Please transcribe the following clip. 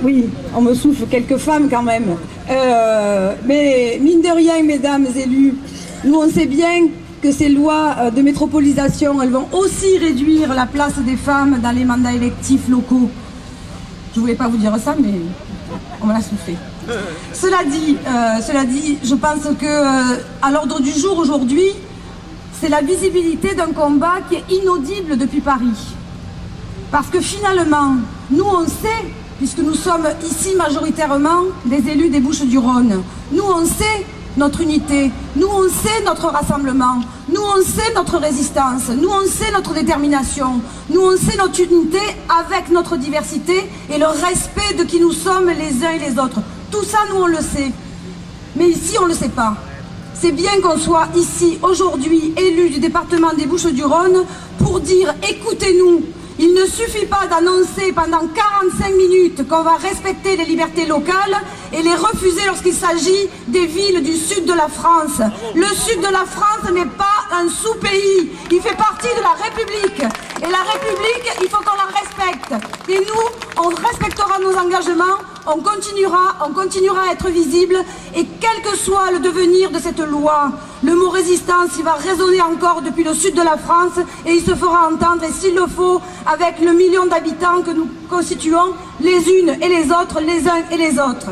Oui, on me souffle quelques femmes quand même. Mais mine de rien, mesdames élus, nous on sait bien que ces lois de métropolisation, elles vont aussi réduire la place des femmes dans les mandats électifs locaux. Je voulais pas vous dire ça, mais on me l'a soufflé. Cela dit, je pense que à l'ordre du jour aujourd'hui, c'est la visibilité d'un combat qui est inaudible depuis Paris. Parce que finalement, nous on sait, puisque nous sommes ici majoritairement des élus des Bouches-du-Rhône, nous on sait notre unité, nous on sait notre rassemblement, nous on sait notre résistance, nous on sait notre détermination, nous on sait notre unité avec notre diversité et le respect de qui nous sommes les uns et les autres. Tout ça, nous on le sait. Mais ici, on ne le sait pas. C'est bien qu'on soit ici aujourd'hui élus du département des Bouches-du-Rhône pour dire « écoutez-nous ». Il ne suffit pas d'annoncer pendant 45 minutes qu'on va respecter les libertés locales et les refuser lorsqu'il s'agit des villes du sud de la France. Le sud de la France n'est pas un sous-pays, il fait partie de la République. Et la République, il faut qu'on la respecte. Et nous, on respectera nos engagements, on continuera à être visible et quel que soit le devenir de cette loi, le mot résistance, il va résonner encore depuis le sud de la France et il se fera entendre, et s'il le faut, avec le million d'habitants que nous constituons, les unes et les autres, les uns et les autres.